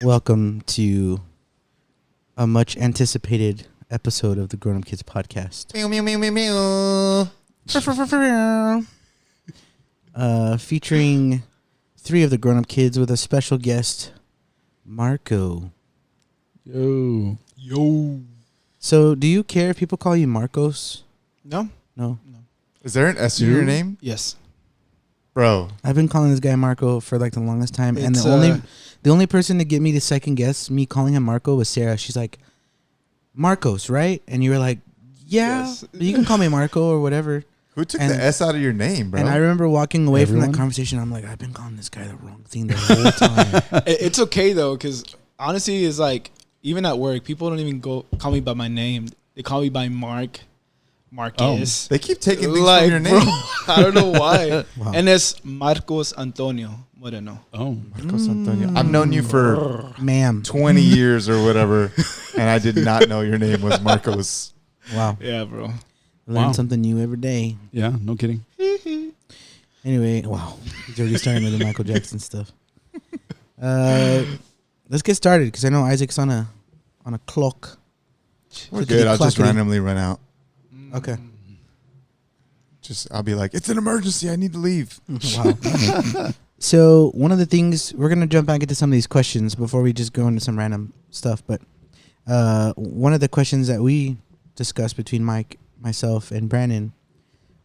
Welcome to a much anticipated episode of the Grown Up Kids podcast. Meow, meow, meow, meow, meow. Featuring three of the Grown Up Kids with a special guest, Marco. Yo. So, do you care if people call you Marcos? No? No. Is there an S in your name? Yes. Bro. I've been calling this guy Marco for like the longest time, and It's, the only person to get me to second guess me calling him Marco was Sarah. She's like, Marcos, right? And you were like, yeah, Yes. you can call me Marco or whatever. Who took And- the S out of your name, bro? And I remember walking away from Everyone? that conversation. I'm like, I've been calling this guy the wrong thing the whole time. It's okay, though, because honestly, it's like, even at work, people don't even call me by my name. They call me by Marcus. They keep taking things Like, from your name. bro, I don't know why. Wow. And it's Marcos Antonio Moreno. Oh, Marcos Antonio. I've known you for Ma'am. 20 years or whatever, and I did not know your name was Marcos. Wow. Yeah, bro. Learn Wow. something new every day. yeah, no kidding. Anyway, wow. He's already starting with the Michael Jackson stuff. Let's get started because I know Isaac's on a clock. We're Clickety good. I'll just clackety. randomly run out. Okay. I'll be like, it's an emergency. I need to leave. Wow. So one of the things we're gonna jump back into some of these questions before we just go into some random stuff. But one of the questions that we discussed between Mike, myself, and Brandon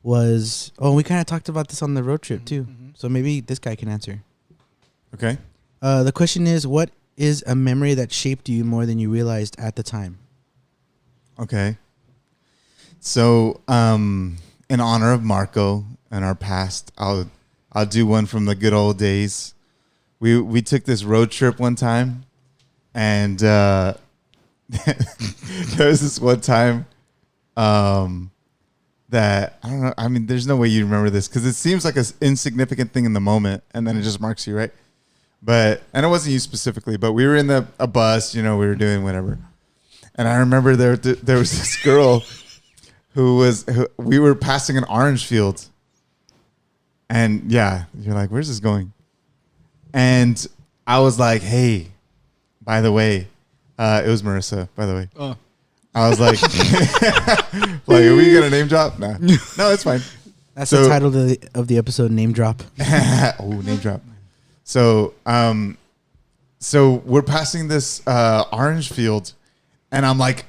was, we kind of talked about this on the road trip too. So maybe this guy can answer. Okay. The question is, what is a memory that shaped you more than you realized at the time? Okay. So, in honor of Marco and our past, I'll do one from the good old days. We took this road trip one time, and there was this one time that I don't know. I mean, there's no way you remember this because it seems like an insignificant thing in the moment, and then it just marks you, right? And it wasn't you specifically, but we were in a bus. We were doing whatever, and I remember there was this girl who we were passing an orange field. And yeah, you're like, where's this going? And I was like, hey, by the way, it was Marissa, by the way. Oh. I was like, like, are we going to name drop? Nah. No, it's fine. That's the So- title of the episode, Name Drop. Oh, name drop. So, so we're passing this orange field, and I'm like,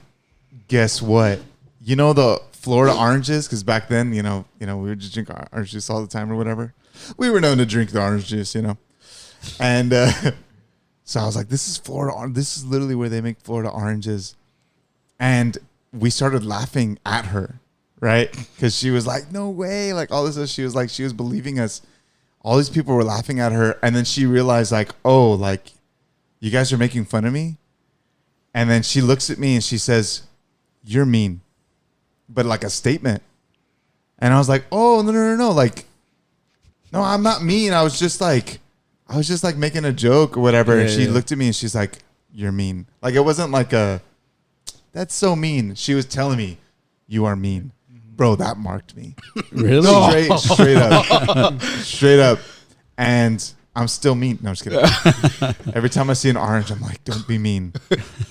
guess what? You know the Florida oranges? Because back then, we would just drink orange juice all the time or whatever. We were known to drink the orange juice, And so I was like, this is Florida. This is literally where they make Florida oranges. And we started laughing at her, right? Because she was like, no way. Like all this, she was believing us. All these people were laughing at her. And then she realized like, oh, like you guys are making fun of me. And then she looks at me and she says, you're mean. But like a statement. And I was like, oh, no. Like, no, I'm not mean. I was just like making a joke or whatever. Yeah, and she yeah. looked at me and she's like, you're mean. Like, it wasn't like that's so mean. She was telling me, you are mean. Bro, that marked me. Really? Straight up. And I'm still mean. No, I'm just kidding. Every time I see an orange, I'm like, don't be mean.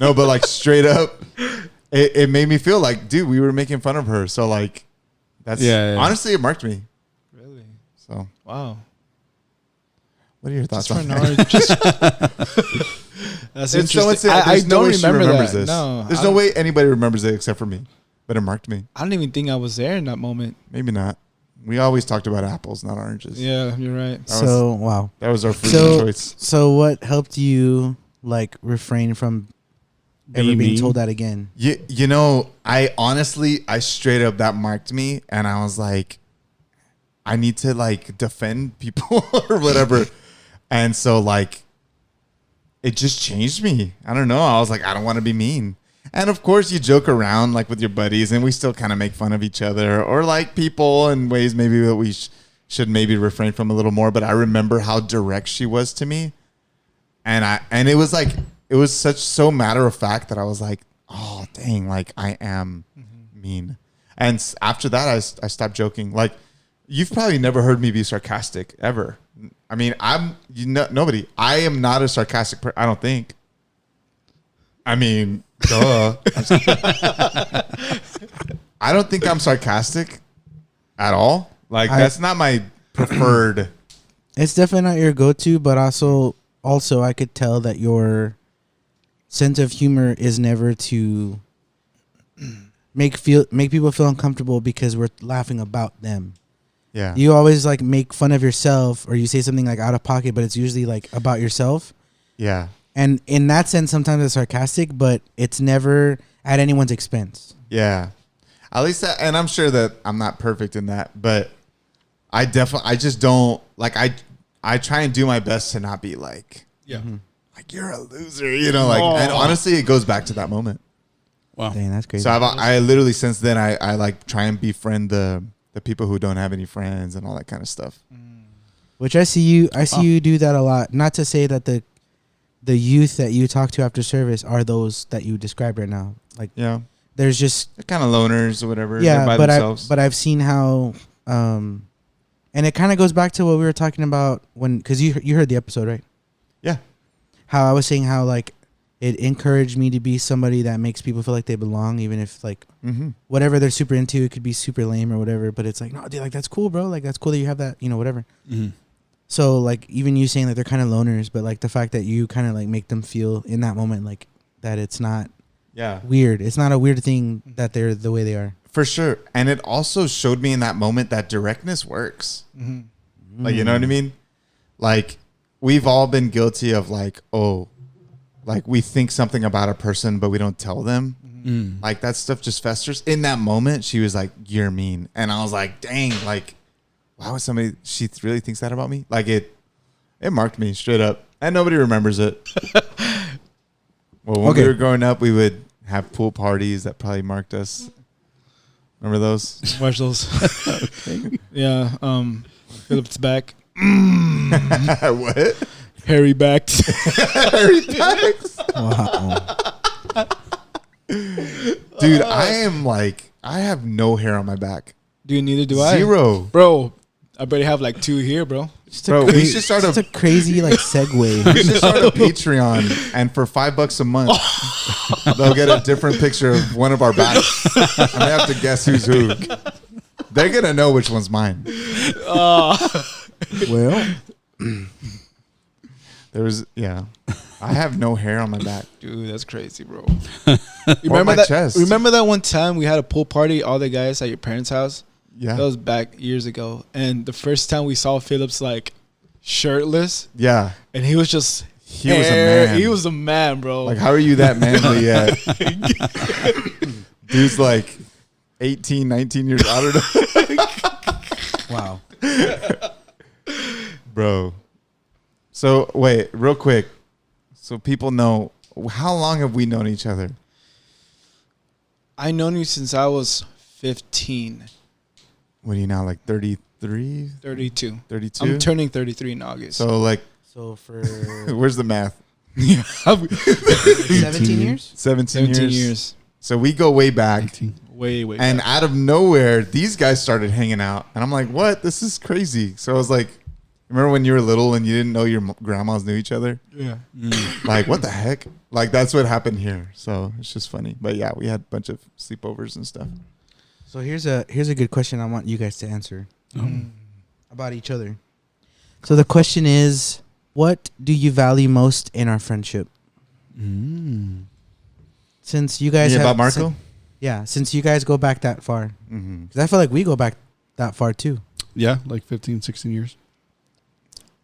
No, but like straight up, it made me feel like, dude, we were making fun of her. So like, honestly, it marked me. Really? So Wow. what are your thoughts Just on for an that? orange. That's It's so interesting. insane. I There's no don't way she remember remembers that. this. No. There's no way anybody remembers it except for me. But it marked me. I don't even think I was there in that moment. Maybe not. We always talked about apples, not oranges. Yeah, you're right. Wow. That was our fruit So- of choice. So what helped you like refrain from ever being mean? told that again? I straight up, that marked me. And I was like, I need to like defend people or whatever. And so like, it just changed me. I don't know. I was like, I don't want to be mean. And of course you joke around like with your buddies and we still kind of make fun of each other or like people in ways maybe that we should maybe refrain from a little more. But I remember how direct she was to me. And it was like, it was so matter of fact that I was like, oh dang, like I am mean. And after that, I stopped joking. Like, you've probably never heard me be sarcastic ever. I mean, nobody. I am not a sarcastic person. I don't think. I mean, duh. I don't think I'm sarcastic at all. Like that's not my preferred. It's definitely not your go-to, but also I could tell that your sense of humor is never to make people feel uncomfortable because we're laughing about them. Yeah. You always like make fun of yourself, or you say something like out of pocket, but it's usually like about yourself. Yeah. And in that sense, sometimes it's sarcastic, but it's never at anyone's expense. Yeah. At least that, and I'm sure that I'm not perfect in that, but I just don't like, I try and do my best to not be like, like you're a loser, you know, like, and honestly, it goes back to that moment. Wow. Dang, that's crazy. So I literally, since then, I like try and befriend the people who don't have any friends and all that kind of stuff. Which I see you do that a lot. Not to say that the youth that you talk to after service are those that you described right now. Like, Yeah. there's just They're kind of loners or whatever. yeah, They're by but themselves. I've seen how, and it kind of goes back to what we were talking about because you heard the episode, right? Yeah. How I was saying how like it encouraged me to be somebody that makes people feel like they belong, even if like whatever they're super into, it could be super lame or whatever. But it's like, no, dude, like that's cool, bro. Like that's cool that you have that, whatever. Mm-hmm. So like even you saying that they're kind of loners, but like the fact that you kind of like make them feel in that moment like that it's not weird. It's not a weird thing that they're the way they are. For sure. And it also showed me in that moment that directness works. Like, you know what I mean? Like, we've all been guilty of like, like we think something about a person, but we don't tell them. Like that stuff just festers. In that moment, she was like, "You're mean." And I was like, dang, like, why would she really thinks that about me? Like it marked me straight up. And nobody remembers it. Well, when we were growing up, we would have pool parties that probably marked us. Remember those? Watch those. Yeah. Philip's back. What? Harry backed. Harry Backs. Wow. Dude, I have no hair on my back. Dude, neither do I. Zero. Bro, I better have like 2 here, bro. Bro, we should start It's a crazy like segue. we should start a Patreon, and for $5 a month, they'll get a different picture of one of our backs, and they have to guess who's who. They're gonna know which one's mine. Well, I have no hair on my back. Dude, that's crazy, bro. Or my chest. Remember that one time we had a pool party, all the guys at your parents' house? Yeah. That was back years ago. And the first time we saw Phillips like shirtless, Yeah. and he was just He was a man. He was a man, bro. Like, how are you that manly yet? Dude's like 18, 19 years. I don't know. wow. Bro. So, wait, real quick. So people know, how long have we known each other? I known you since I was 15. What are you now, like 33? 32. 32? I'm turning 33 in August. So, like, So for where's the math? 17 years? 17 17 years. years. So we go way back. 18. Way And back. out of nowhere, these guys started hanging out. And I'm like, what? This is crazy. So I was like, remember when you were little and you didn't know your grandmas knew each other? Yeah. Like, what the heck? Like, that's what happened here. So it's just funny. But yeah, we had a bunch of sleepovers and stuff. So here's a good question I want you guys to answer about each other. So the question is, what do you value most in our friendship? Since you guys about Marco? Since you guys go back that far. Mm-hmm. Because I feel like we go back that far too. Yeah, like 15, 16 years.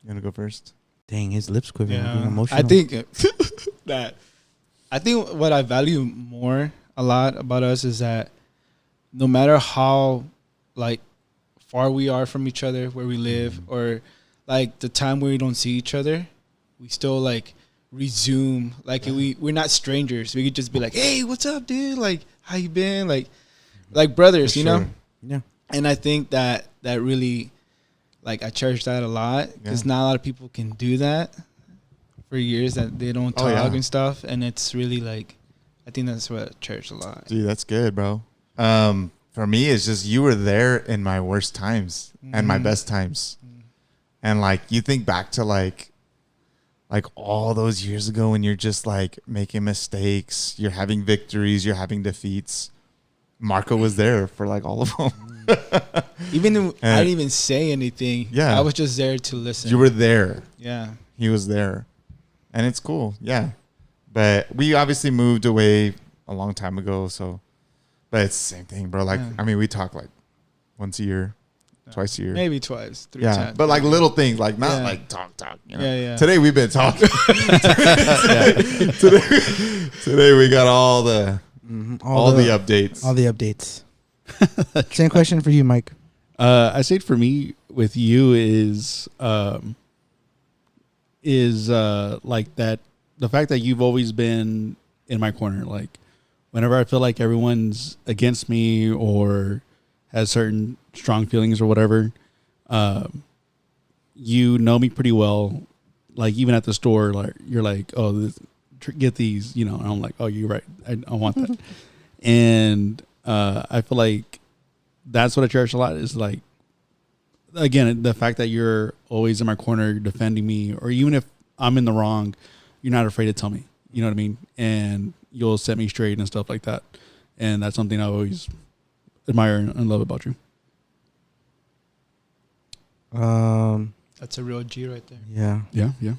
You want to go first? Dang, his lips quivering. Being Yeah. emotional. I think I think what I value more a lot about us is that no matter how like far we are from each other, where we live, or like the time where we don't see each other, we still like resume like we're not strangers. We could just be like, hey, what's up, dude? Like, how you been? Like brothers, For you know? sure. Yeah. And I think that really, like, I cherish that a lot because not a lot of people can do that for years, that they don't talk and stuff. And it's really like, I think that's what I cherish a lot. Dude, that's good, bro. For me, it's just you were there in my worst times and my best times. And like, you think back to like like all those years ago when you're just like making mistakes, you're having victories, you're having defeats. Marco was there for like all of them. Even though I didn't even say anything. Yeah. I was just there to listen. You were there. Yeah. He was there. And it's cool. Yeah. But we obviously moved away a long time ago. So, but it's the same thing, bro. Like, I mean, we talk like once a year, twice a year. Maybe twice, 3 Yeah. times. But like little things, like not like talk. You know? Yeah. Today we've been talking. Today we got all the updates. All the updates. Same question for you, Mike. I say for me with you is like that the fact that you've always been in my corner. Like whenever I feel like everyone's against me or has certain strong feelings or whatever, you know me pretty well. Like even at the store, like you're like, oh, get these, you know. And I'm like, oh, you're right. I want that. And I feel like that's what I cherish a lot is like, again, the fact that you're always in my corner defending me, or even if I'm in the wrong, you're not afraid to tell me. You know what I mean? And you'll set me straight and stuff like that. And that's something I always admire and love about you. That's a real G right there. Yeah. Yeah.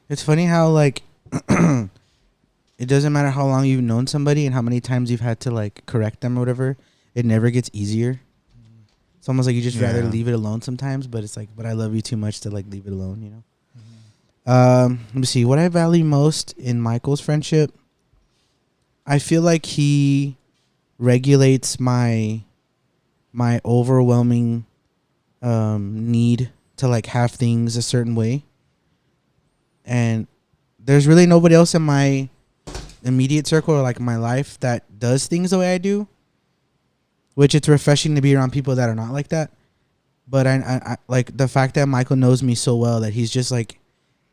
It's funny how like it doesn't matter how long you've known somebody and how many times you've had to like correct them or whatever, it never gets easier. It's almost like you just rather leave it alone sometimes, but it's like, but I love you too much to like leave it alone, you know? Let me see. What I value most in Michael's friendship, I feel like he regulates my overwhelming need to like have things a certain way. And there's really nobody else in my immediate circle or like my life that does things the way I do, which it's refreshing to be around people that are not like that. But I like the fact that Michael knows me so well that he's just like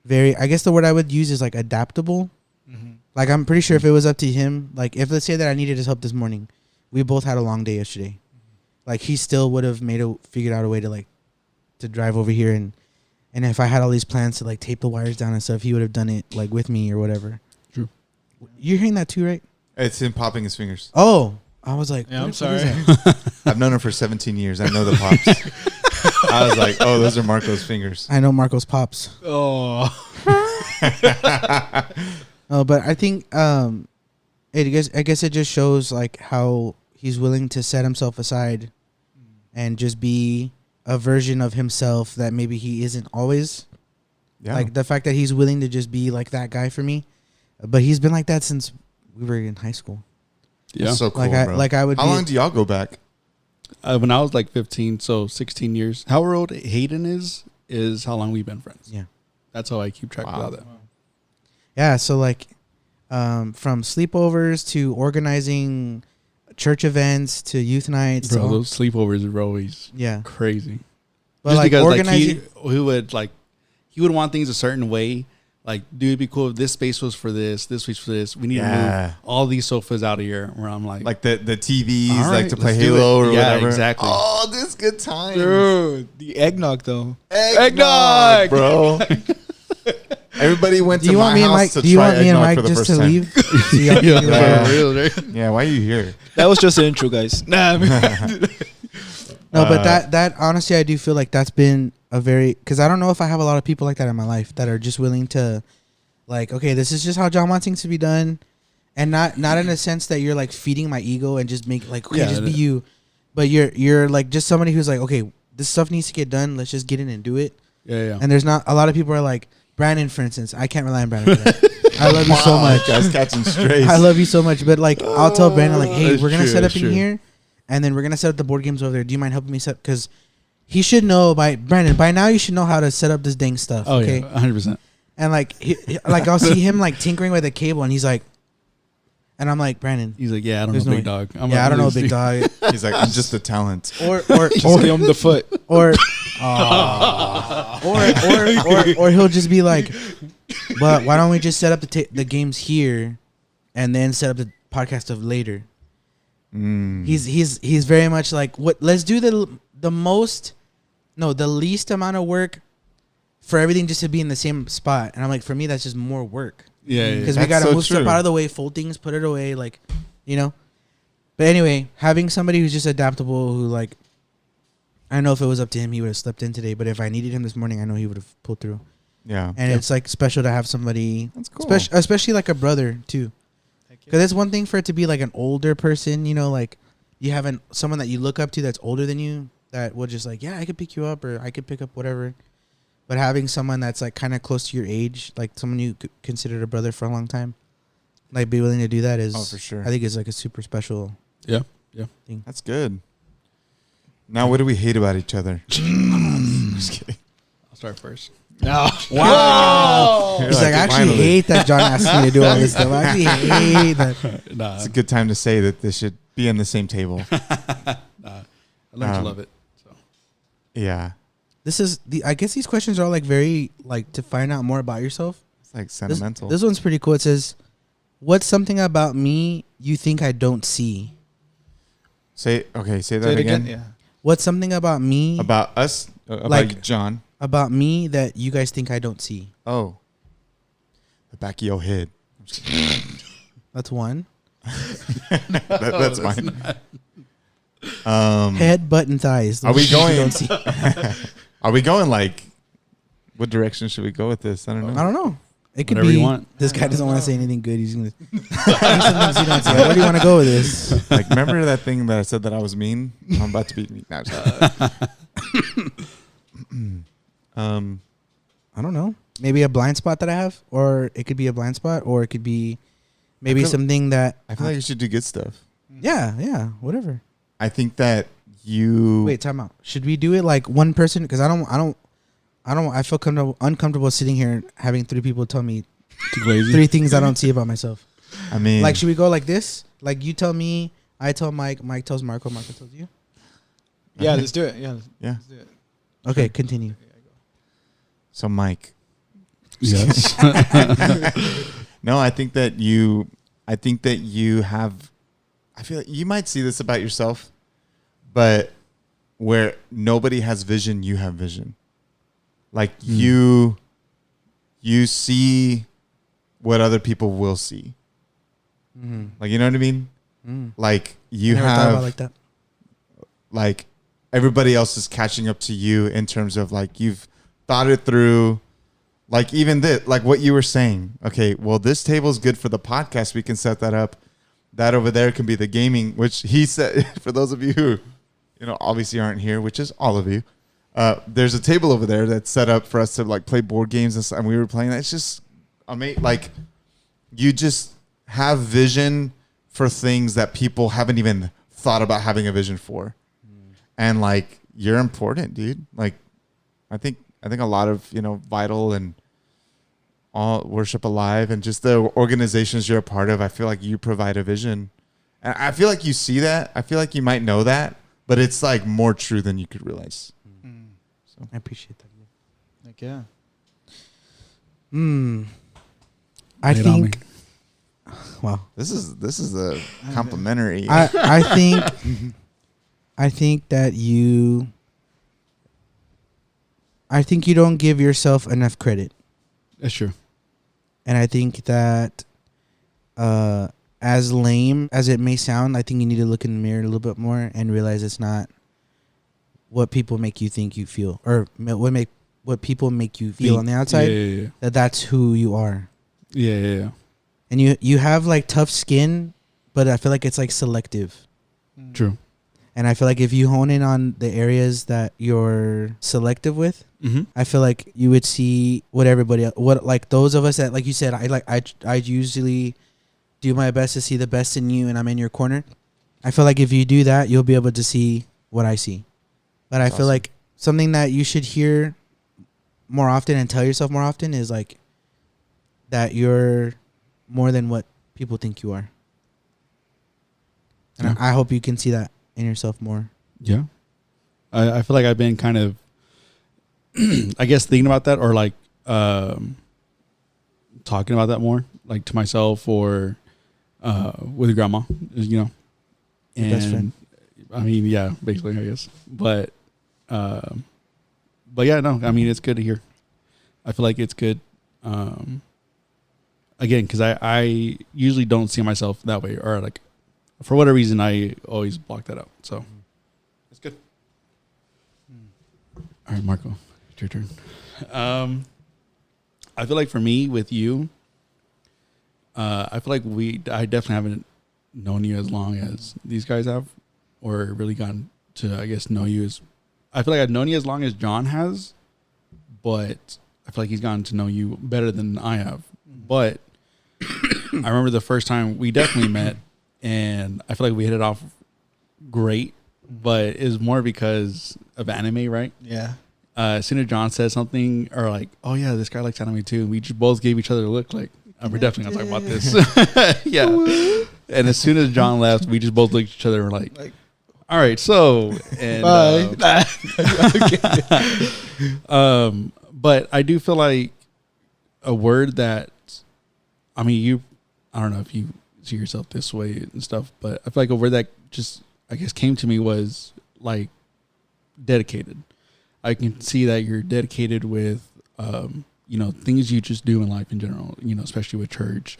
very, I guess the word I would use is like adaptable. Like I'm pretty sure if it was up to him, like if let's say that I needed his help this morning, we both had a long day yesterday. Like he still would have figured out a way to like to drive over here and if I had all these plans to like tape the wires down and stuff, he would have done it like with me or whatever. True. You're hearing that too, right? It's him popping his fingers. Oh, I was like, Yeah, I'm what sorry. is that? I've known him for 17 years. I know the pops. I was like, oh, those are Marco's fingers. I know Marco's pops. Oh. Oh, but I think I guess it just shows like how he's willing to set himself aside and just be a version of himself that maybe he isn't always. Yeah. Like the fact that he's willing to just be like that guy for me. But he's been like that since we were in high school. Yeah. That's so cool, bro. I would. How long do y'all go back? When I was like 15, so 16 years. How old Hayden is how long we've been friends. Yeah. That's how I keep track of all that. Yeah, so like from sleepovers to organizing church events to youth nights. Bro, those sleepovers are always crazy. But just like because organizing, he would want things a certain way. Like, dude, it'd be cool if this space was for this space for this. We need to move all these sofas out of here. Where I'm like the TVs, right, like to play let's do Halo it. or Yeah, whatever. exactly. Oh, this good time. Dude, the eggnog though. Eggnog, bro. Everybody went do to you want my me and house Mike? to Do you try want me and eggnog Mike for the just first to time. leave? So y'all can do it? Yeah, why are you here? That was just the intro, guys. Nah, I mean, No, but that honestly, I do feel like that's been a very, because I don't know if I have a lot of people like that in my life that are just willing to, like, okay, this is just how John wants things to be done, and not in a sense that you're like feeding my ego and just make like, okay, just be you, but you're like just somebody who's like, okay, this stuff needs to get done. Let's just get in and do it. Yeah. And there's not a lot of people are like Brandon, for instance. I can't rely on Brandon for that. I love you so much. Guys catching strays. I love you so much, but like I'll tell Brandon like, hey, That's we're gonna true, set up that's in true. here, and then we're gonna set up the board games over there. Do you mind helping me set? Because he should know by now you should know how to set up this dang stuff. Oh okay? yeah, 100%. And like like I'll see him like tinkering with a cable, and he's like, and I'm like, Brandon, He's like, yeah, I don't there's know, no big way. dog. I don't know, big dog. He's like, I'm just a talent. or just give him the foot. or he'll just be like, but why don't we just set up the games here, and then set up the podcast of later. He's very much like, what? Let's do the least amount of work for everything just to be in the same spot. And I'm like, for me, that's just more work. Yeah, Because we That's got to so move stuff true. out of the way, fold things, put it away, like, you know. But anyway, having somebody who's just adaptable, who like, I don't know if it was up to him, he would have slept in today. But if I needed him this morning, I know he would have pulled through. Yeah. And it's like special to have somebody, That's cool. especially like a brother too. Because it's one thing for it to be like an older person, you know, like you have someone that you look up to that's older than you that will just like, yeah, I could pick you up or I could pick up whatever. But having someone that's like kind of close to your age, like someone you considered a brother for a long time, like be willing to do that is, Oh, for sure. I think it's like a super special Yeah. thing. That's good. Now, what do we hate about each other? Just kidding. I'll start first. No. Wow. You're He's like, I actually finally. hate that John asked me to do all this stuff. I actually hate that. Nah, It's a good time to say that they should be on the same table. I learned to love it. So Yeah. This is I guess these questions are all like very like to find out more about yourself. It's like sentimental. This one's pretty cool. It says, "What's something about me you think I don't see?" Say that Say it again. Yeah. What's something about me About us, about Like- John. about me that you guys think I don't see? Oh. The back of your head. That's one. That's mine. Head, butt, and thighs. Are we Those are the going? things you don't see. Are we going like? What direction should we go with this? I don't know. I don't know. It could Whatever be. you want. This guy doesn't want to say anything good. He's gonna. Some things you don't see. Where do you want to go with this? Like, remember that thing that I said that I was mean? I'm about to be mean. No, I'm just kidding. I don't know. Maybe a blind spot that I have, or it could be a blind spot, or it could be maybe feel- something that. I feel like you should do good stuff. Yeah, whatever. I think that you. Wait, time out. Should we do it like one person? Because I feel uncomfortable sitting here having three people tell me too lazy. three things I don't see about myself. I mean, Like, should we go like this? Like, you tell me, I tell Mike, Mike tells Marco, Marco tells you. Yeah, let's do it. Yeah. yeah. Let's do it. Okay, continue. So, Mike. Yes. No, I think that you have. I feel like you might see this about yourself, but where nobody has vision, you have vision. Like you see what other people will see. Mm-hmm. Like, you know what I mean? Like you Never thought about have it like that. like everybody else is catching up to you in terms of like you've thought it through. Like even this, like what you were saying. Okay, well, this table is good for the podcast. We can set that up. That over there can be the gaming, which he said. For those of you who, obviously aren't here, which is all of you. There's a table over there that's set up for us to like play board games and stuff. And we were playing that. It's just amazing. Like you just have vision for things that people haven't even thought about having a vision for. And like you're important, dude. Like I think a lot of Vital and all Worship Alive and just the organizations you're a part of, I feel like you provide a vision. And I feel like you see that. I feel like you might know that, but it's like more true than you could realize. So I appreciate that. Like, yeah. I Lay it on think. Wow. this is a complimentary. I think. I think that you. I think you don't give yourself enough credit. That's true. And I think that as lame as it may sound, I think you need to look in the mirror a little bit more and realize it's not what people make you think you feel, or what people make you feel on the outside. Yeah. That's who you are. Yeah. And you have like tough skin, but I feel like it's like selective. True. And I feel like if you hone in on the areas that you're selective with, I feel like you would see what everybody, what like those of us that, like you said, I usually do my best to see the best in you, and I'm in your corner. I feel like if you do that, you'll be able to see what I see. But I feel like something that you should hear more often and tell yourself more often is like that you're more than what people think you are. And I hope you can see that in yourself more. Yeah. I feel like I've been kind of, I guess, thinking about that, or like talking about that more, like to myself or with grandma, Your best friend. I mean, yeah, basically, I guess. But yeah, no, I mean, it's good to hear. I feel like it's good. Again, because I usually don't see myself that way, or like for whatever reason I always block that out. So it's good. All right, Marco, it's your turn. I feel like for me with you, I feel like I definitely haven't known you as long as these guys have, or really gotten to, I guess, know you as. I feel like I've known you as long as John has, but I feel like he's gotten to know you better than I have. But I remember the first time we definitely met, and I feel like we hit it off great, but it was more because of anime, right? Yeah. As soon as John said something, or like, oh yeah, this guy likes anime too, we just both gave each other a look like, we're definitely gonna talk about this. Yeah. And as soon as John left, we just both looked at each other and were like, all right, so, and Bye. but I do feel like a word that, I mean, I don't know if you see yourself this way and stuff, but I feel like a word that just, I guess, came to me was like dedicated. I can see that you're dedicated with, things you just do in life in general, especially with church,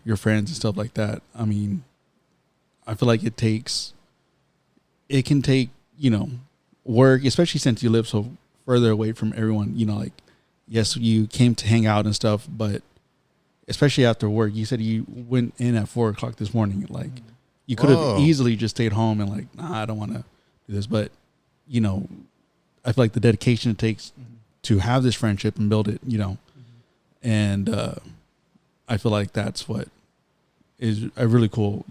your friends and stuff like that. I mean, I feel like it can take, work, especially since you live so further away from everyone, like, yes, you came to hang out and stuff, but especially after work, you said you went in at 4:00 this morning. Like, you could have easily just stayed home and like, nah, I don't want to do this. But, I feel like the dedication it takes to have this friendship and build it, and I feel like that's what is a really cool,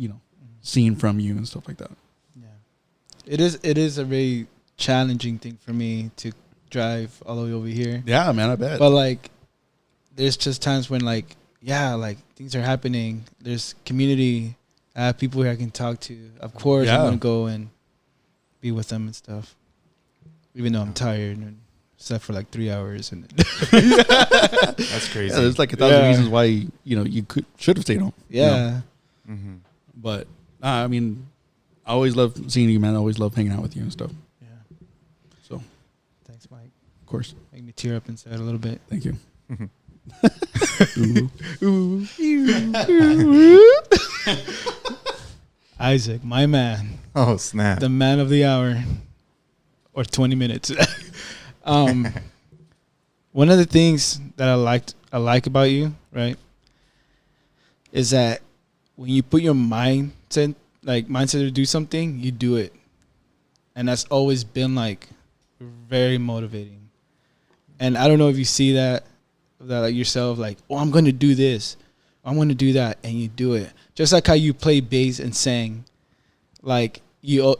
scene from you and stuff like that. Yeah. It is a very challenging thing for me to drive all the way over here. Yeah, man, I bet. But like, there's just times when like, yeah, like things are happening. There's community. I have people here I can talk to. Of course, I'm gonna go and be with them and stuff, even though I'm tired and slept for like 3 hours. And that's crazy. Yeah, there's like 1,000 reasons why you should have stayed home. Yeah. Mm-hmm. But I mean, I always love seeing you, man. I always love hanging out with you and stuff. Yeah. So, thanks, Mike. Of course. Make me tear up inside a little bit. Thank you. Isaac, my man. Oh, snap. The man of the hour. Or 20 minutes. One of the things that I like about you, right, is that when you put your mindset to do something, you do it. And that's always been like very motivating. And I don't know if you see that like yourself, like, oh, I'm going to do this. I'm going to do that. And you do it. Just like how you play bass and sang. Like, you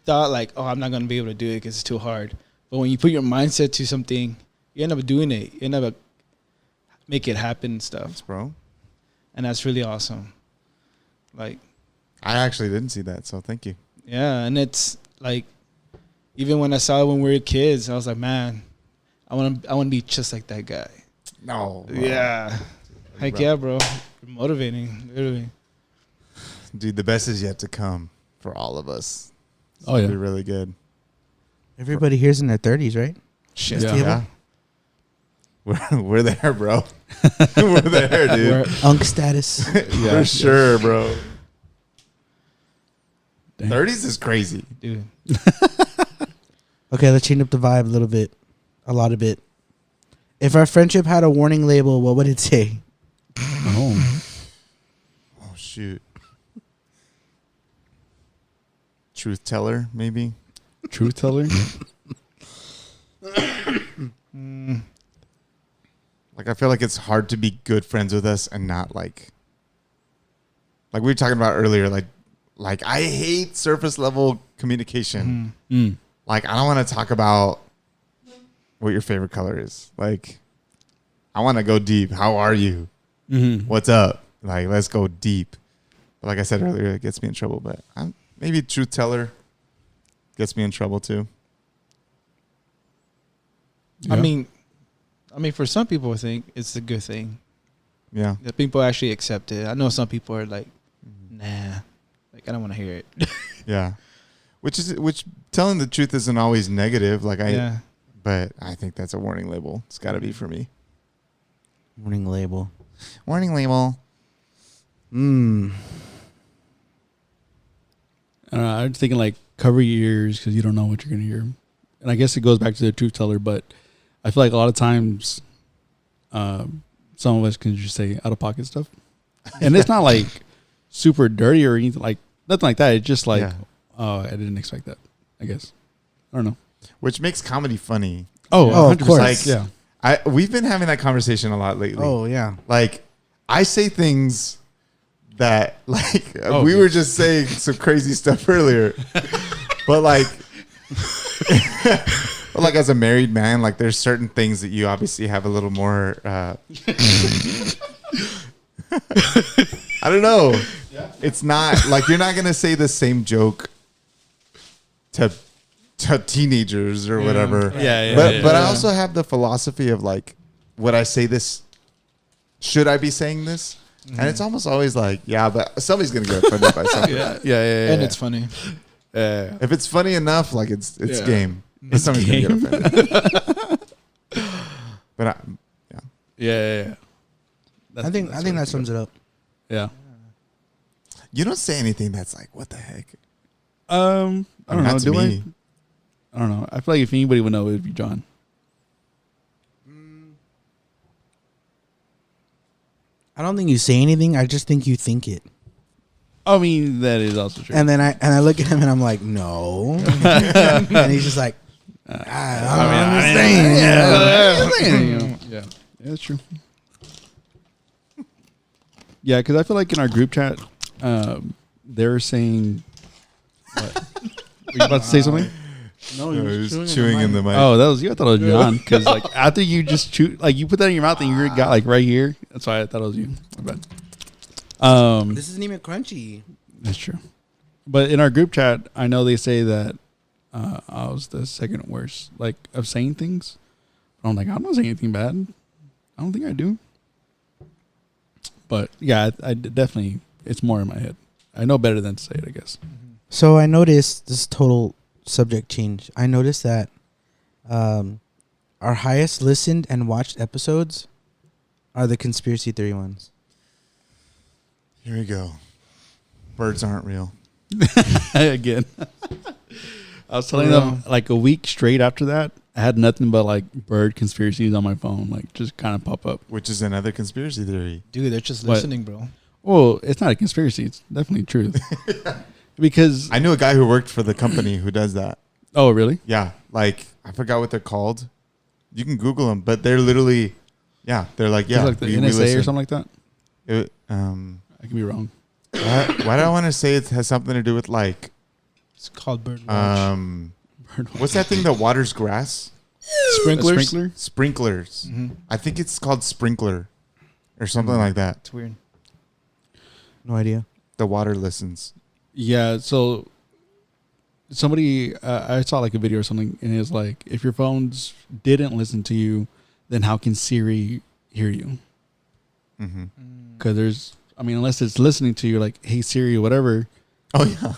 thought like, oh, I'm not going to be able to do it because it's too hard. But when you put your mindset to something, you end up doing it. You end up make it happen and stuff. Thanks, bro. And that's really awesome. Like, I actually didn't see that, so thank you. Yeah, and it's like, even when I saw it when we were kids, I was like, man, I want to be just like that guy. No. Bro. Yeah. Heck bro. yeah, bro. You're motivating, literally. Dude, the best is yet to come for all of us. Oh, yeah. It'll be really good. Everybody here's in their 30s, right? Shit. Yeah. We're there, bro. We're there, dude. We're Unk status. For sure, bro. Dang. 30s is crazy. dude. Okay, let's change up the vibe a little bit. A lot of bit. If our friendship had a warning label, what would it say? Oh. Oh, shoot. Truth teller, maybe? Truth teller? Like, I feel like it's hard to be good friends with us and not like we were talking about earlier, like I hate surface level communication. Mm. Like, I don't want to talk about what your favorite color is. Like, I want to go deep. How are you? Mm-hmm. What's up? Like, let's go deep. But like I said earlier, it gets me in trouble. But maybe truth teller gets me in trouble too. Yeah. I mean, for some people, I think it's a good thing. Yeah. That people actually accept it. I know some people are like, nah, like I don't want to hear it. Yeah. Which telling the truth isn't always negative. Like, Yeah. But I think that's a warning label. It's got to be for me. Warning label. Warning label. Hmm. I'm thinking like cover your ears because you don't know what you're gonna hear, and I guess it goes back to the truth teller. But I feel like a lot of times, some of us can just say out of pocket stuff, and it's not like super dirty or anything like nothing like that. It's just like, Yeah. oh, I didn't expect that. I guess I don't know. Which makes comedy funny. Oh, of 100%. course. Yeah. We've been having that conversation a lot lately. Oh, yeah. Like, I say things that, like, Oh, we yeah. were just saying some crazy stuff earlier. But, like, but like, as a married man, like, there's certain things that you obviously have a little more, I don't know. Yeah. It's not, like, you're not going to say the same joke to teenagers or whatever. Yeah. But I also have the philosophy of like, would I say this? Should I be saying this? And it's almost always like, yeah, but somebody's gonna get offended by something. Yeah. And it's funny. If it's funny enough, like it's Yeah. game. But somebody's gonna get offended. But Yeah. I think that sums it up. Yeah. you don't say anything that's like, what the heck? I don't know. Not to Do me. I don't know. I feel like if anybody would know, it would be John. I don't think you say anything. I just think you think it. I mean, that is also true. And then I look at him and I'm like, no. And he's just like, I'm just saying. Yeah, that's true. Yeah, because I feel like in our group chat, they're saying, what? Were you about to say something? No, He was chewing in the mic. Oh, that was you. I thought it was John. Because like after you just chew, like you put that in your mouth and you got like right here. That's why I thought it was you. My bad. This isn't even crunchy. That's true. But in our group chat, I know they say that I was the second worst, like of saying things. I'm like, I'm not saying anything bad. I don't think I do. But yeah, I definitely, it's more in my head. I know better than to say it, I guess. So I noticed this total subject change. I noticed that our highest listened and watched episodes are the conspiracy theory ones. Here we go. Birds aren't real. Again. I was telling them like a week straight after that, I had nothing but like bird conspiracies on my phone, like just kind of pop up. Which is another conspiracy theory. Dude, they're just What? listening, bro. Well, it's not a conspiracy. It's definitely truth. Because, I knew a guy who worked for the company who does that. oh, really? Yeah. Like, I forgot what they're called. You can Google them, but they're literally, yeah, they're like, yeah. It's like the we NSA or listen. something like that? It, I could be wrong. why do I want to say it has something to do with like, It's called bird watch. what's that thing that waters grass? Sprinklers. A sprinkler? Sprinklers. Mm-hmm. I think it's called sprinkler or something like that. It's weird. No idea. The water listens. Yeah, so somebody, I saw like a video or something, and it was like, if your phones didn't listen to you, then how can Siri hear you? Mm-hmm. Because there's, I mean, unless it's listening to you, like, hey Siri or whatever, Oh yeah.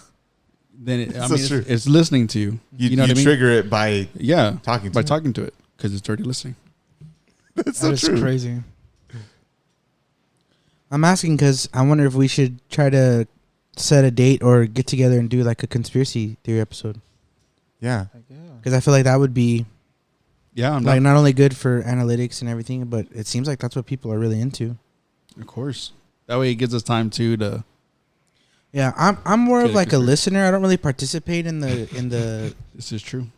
then it, I So mean, true. it's listening to you. You know what I mean? trigger it by Yeah, talking to by it. talking to it, because it's already listening. That's That so is true. crazy. I'm asking because I wonder if we should try to set a date or get together and do like a conspiracy theory episode. Yeah. Because I feel like that would be Yeah, I'm like not, not only good for analytics and everything, but it seems like that's what people are really into. of course. That way it gives us time to Yeah, I'm more of Get a like a conspiracy. listener. I don't really participate in the this is true.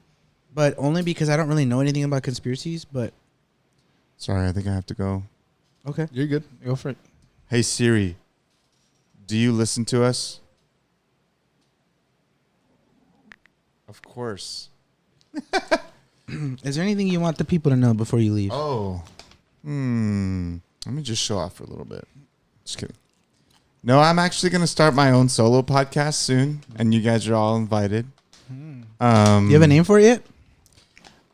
but only because I don't really know anything about conspiracies. But Sorry, I think I have to go. okay, You're good. Go for it. Hey Siri, do you listen to us? Of course. is there anything you want the people to know before you leave? Oh. Let me just show off for a little bit. Just kidding. No, I'm actually going to start my own solo podcast soon, and you guys are all invited. Do you have Mm. a name for it yet?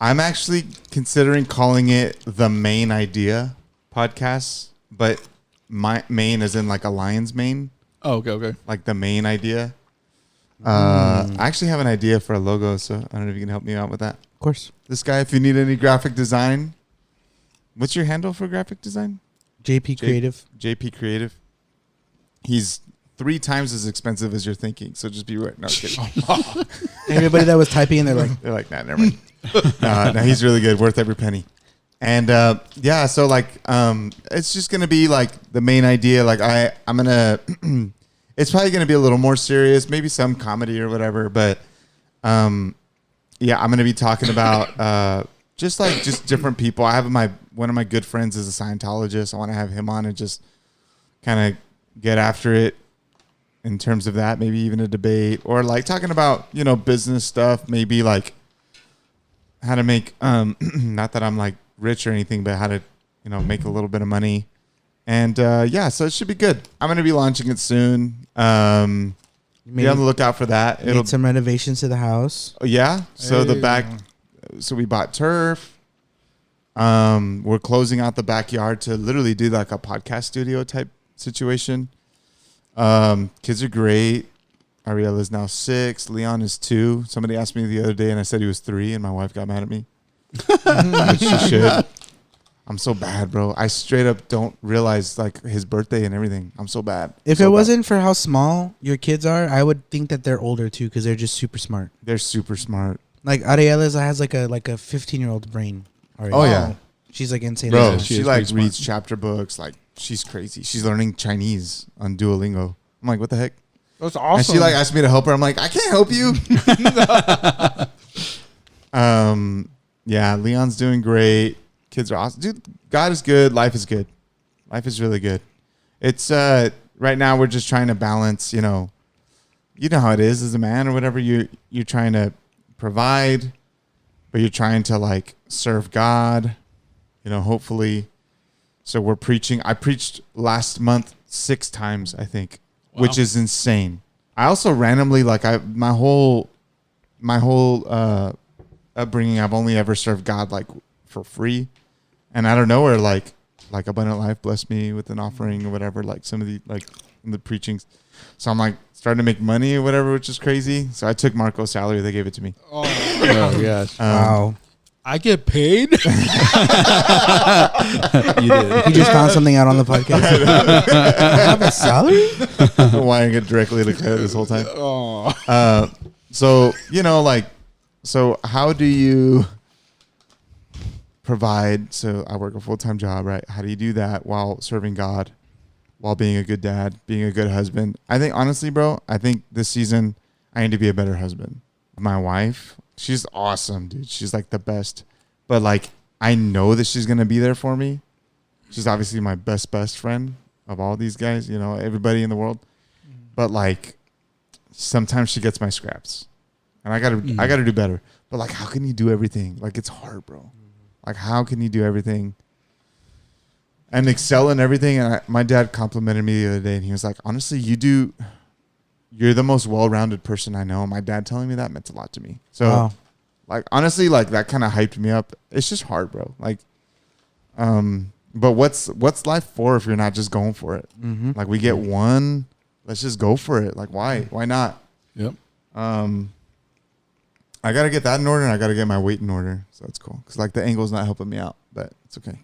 I'm actually considering calling it the Main Idea Podcast, but my main is in like a lion's mane, Oh, okay. like the main idea. I actually have an idea for a logo, so I don't know if you can help me out with that. Of course. This guy, if you need any graphic design, what's your handle for graphic design? JP Creative. JP Creative. He's 3 times as expensive as you're thinking. So just be right. No, I'm kidding. Everybody that was typing, they're like, nah, never mind. No, he's really good. Worth every penny. And yeah, so like it's just gonna be like the main idea. Like I'm gonna it's probably gonna be a little more serious, maybe some comedy or whatever, but yeah, I'm gonna be talking about just different people. I have one of my good friends is a Scientologist. I want to have him on and just kind of get after it in terms of that, maybe even a debate or like talking about, you know, business stuff, maybe like how to make not that I'm like rich or anything, but how to, you know, make a little bit of money. And yeah, so it should be good. I'm gonna be launching it soon. Be on the lookout for that. It'll some renovations to the house. Yeah. So the back, so we bought turf. We're closing out the backyard to literally do like a podcast studio type situation. Kids are great. Ariel is now 6. Leon is 2. Somebody asked me the other day and I said he was 3 and my wife got mad at me. Which she should. I'm so bad, bro. I straight up don't realize like his birthday and everything. I'm so bad. If it wasn't for how small your kids are, I would think that they're older too because they're just super smart. They're super smart. Like Ariel has like a 15-year-old brain. Already. Oh yeah, she's like insane. Bro, she like reads chapter books. Like she's crazy. She's learning Chinese on Duolingo. I'm like, what the heck? That's awesome. And she like asked me to help her. I'm like, I can't help you. Yeah, Leon's doing great. Kids are awesome. Dude, God is good. Life is good. Life is really good. It's right now we're just trying to balance, you know how it is as a man or whatever. You're trying to provide, but you're trying to like serve God, you know, hopefully. So we're preaching. I preached last month 6 times, I think, which is insane. I also randomly like my whole upbringing, I've only ever served God like for free. And I don't know where like Abundant Life blessed me with an offering or whatever, like some of the like in the preachings. So I'm like starting to make money or whatever, which is crazy. So I took Marco's salary, they gave it to me. Oh yes. Wow. I get paid. You did. You just found something out on the podcast. I have a salary? I'm wiring it directly to credit this whole time. Oh. So, you know, like, so how do you provide? So I work a full-time job, right? How do you do that while serving God, while being a good dad, being a good husband? I think, honestly, bro, I think this season I need to be a better husband. My wife, she's awesome, dude. She's like the best. But like, I know that she's going to be there for me. She's obviously my best friend of all these guys, you know, everybody in the world. But like, sometimes she gets my scraps. And I gotta do better. But like, how can you do everything? Like, it's hard, bro. Like, how can you do everything and excel in everything? And my dad complimented me the other day, and he was like, honestly, you're the most well-rounded person I know. My dad telling me that meant a lot to me. So, like, honestly, like, that kind of hyped me up. It's just hard, bro. Like, but what's life for if you're not just going for it? Mm-hmm. Like, we get one, let's just go for it. Like, why not? Yep. I got to get that in order, and I got to get my weight in order. So that's cool. Because, like, the angle's not helping me out, but it's okay.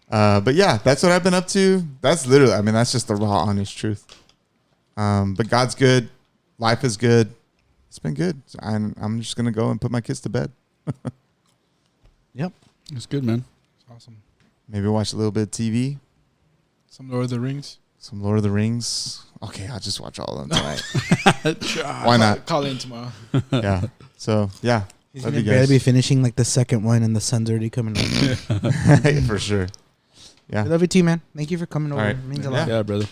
But, yeah, that's what I've been up to. That's literally, I mean, that's just the raw, honest truth. But God's good. Life is good. It's been good. I'm just going to go and put my kids to bed. Yep. It's good, man. It's awesome. Maybe watch a little bit of TV. Some Lord of the Rings. Some Lord of the Rings. Okay, I'll just watch all of them tonight. Why not? Call in tomorrow. Yeah. So, yeah. He's Love going you to barely be guys. finishing like the second one, and the sun's already coming up. For sure. Yeah. I love you too, man. Thank you for coming over. All right. It means a Yeah. lot. Yeah, brother.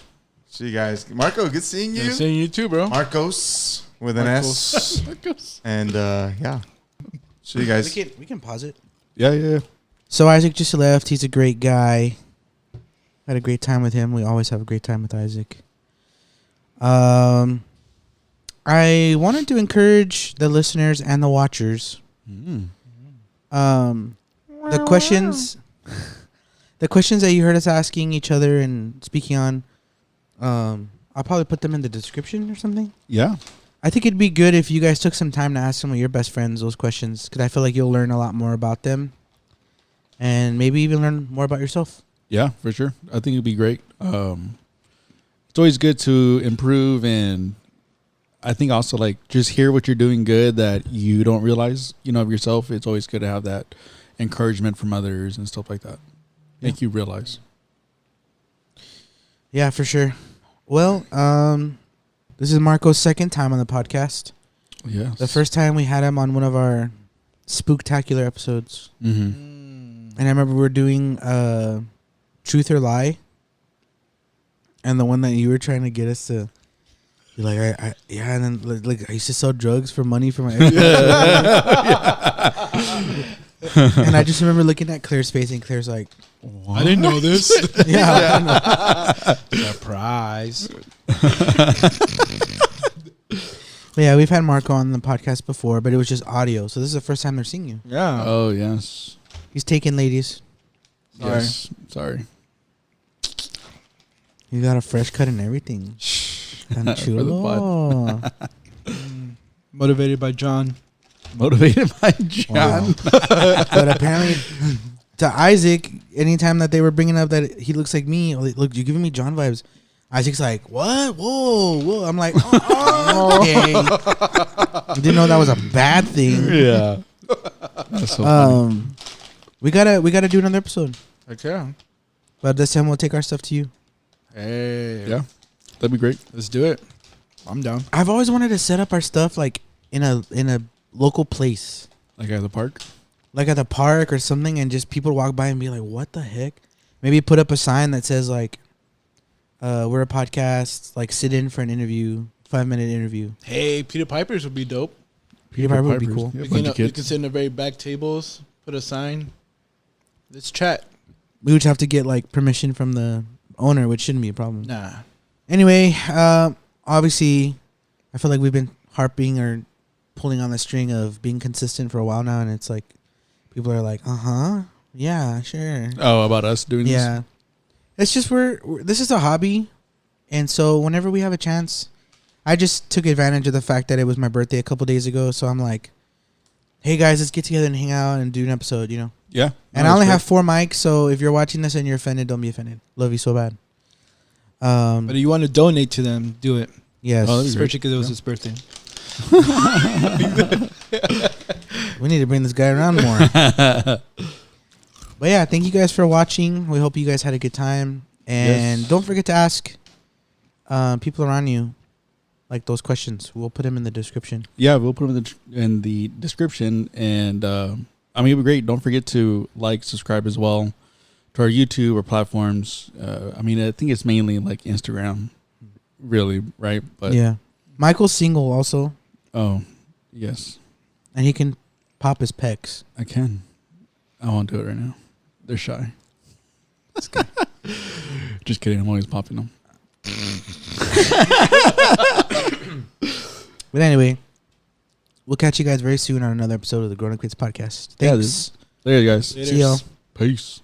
See you guys. Marco, good seeing you. Good seeing you too, bro. Marcos with an S. Marcos. And yeah. See you guys. We can pause it. Yeah. So Isaac just left. He's a great guy. Had a great time with him. We always have a great time with Isaac. I wanted to encourage the listeners and the watchers. The questions that you heard us asking each other and speaking on, I'll probably put them in the description or something. Yeah. I think it'd be good if you guys took some time to ask some of your best friends those questions, because I feel like you'll learn a lot more about them, and maybe even learn more about yourself. Yeah, for sure. I think it'd be great. It's always good to improve, and I think also like just hear what you're doing good that you don't realize, of yourself. It's always good to have that encouragement from others and stuff like that. Make you realize. Yeah, for sure. Well, this is Marco's second time on the podcast. Yes. The first time we had him on one of our spooktacular episodes. Mm-hmm. And I remember we were doing Truth or Lie. And the one that you were trying to get us to be like, yeah, and then like I used to sell drugs for money for my And I just remember looking at Claire's face, and Claire's like, I didn't know this. yeah. Surprise. But yeah, we've had Marco on the podcast before, but it was just audio. So this is the first time they're seeing you. Yeah. Oh, yes. He's taken, ladies. Sorry. Yes. Sorry. You got a fresh cut and everything. For the pod. Motivated by John. Motivated by John. But apparently, to Isaac, anytime that they were bringing up that he looks like me, look, you're giving me John vibes. Isaac's like, what? Whoa. I'm like, okay. Didn't know that was a bad thing. Yeah. That's so funny. We gotta do another episode. Okay. But this time we'll take our stuff to you. Hey. Yeah. That'd be great. Let's do it. I'm down. I've always wanted to set up our stuff like in a local place. Like at the park? Like at the park or something, and just people walk by and be like, what the heck? Maybe put up a sign that says like, we're a podcast, like sit in for an interview, 5-minute interview. Hey, Peter Piper's would be dope. Peter Piper would be Pipers. cool. Yeah, You bunch can, of you kids. can sit in the very back tables, put a sign. Let's chat. We would have to get like permission from the owner, which shouldn't be a problem. Nah. Anyway, obviously, I feel like we've been harping or pulling on the string of being consistent for a while now, and it's like people are like, yeah, sure. Oh, about us doing this? Yeah. It's just this is a hobby, and so whenever we have a chance, I just took advantage of the fact that it was my birthday a couple days ago, so I'm like, hey guys, let's get together and hang out and do an episode, Yeah. And I only have 4 mics, so if you're watching this and you're offended, don't be offended. Love you so bad. But if you want to donate to them, do it. Yes. Oh, that'd be Especially because it was his birthday. We need to bring this guy around more. But yeah, thank you guys for watching. We hope you guys had a good time. And don't forget to ask people around you like those questions. We'll put them in the description. Yeah, we'll put them in the description. And it'll be great. Don't forget to subscribe as well to our YouTube or platforms. I think it's mainly like Instagram, really, right? But yeah. Michael's single also, Oh, yes, and he can pop his pecs. I can. I won't do it right now. They're shy. Just kidding. I'm always popping them. But anyway, we'll catch you guys very soon on another episode of the Grown Up Kids Podcast. Yeah, Thanks. There you guys. See y'all. Peace.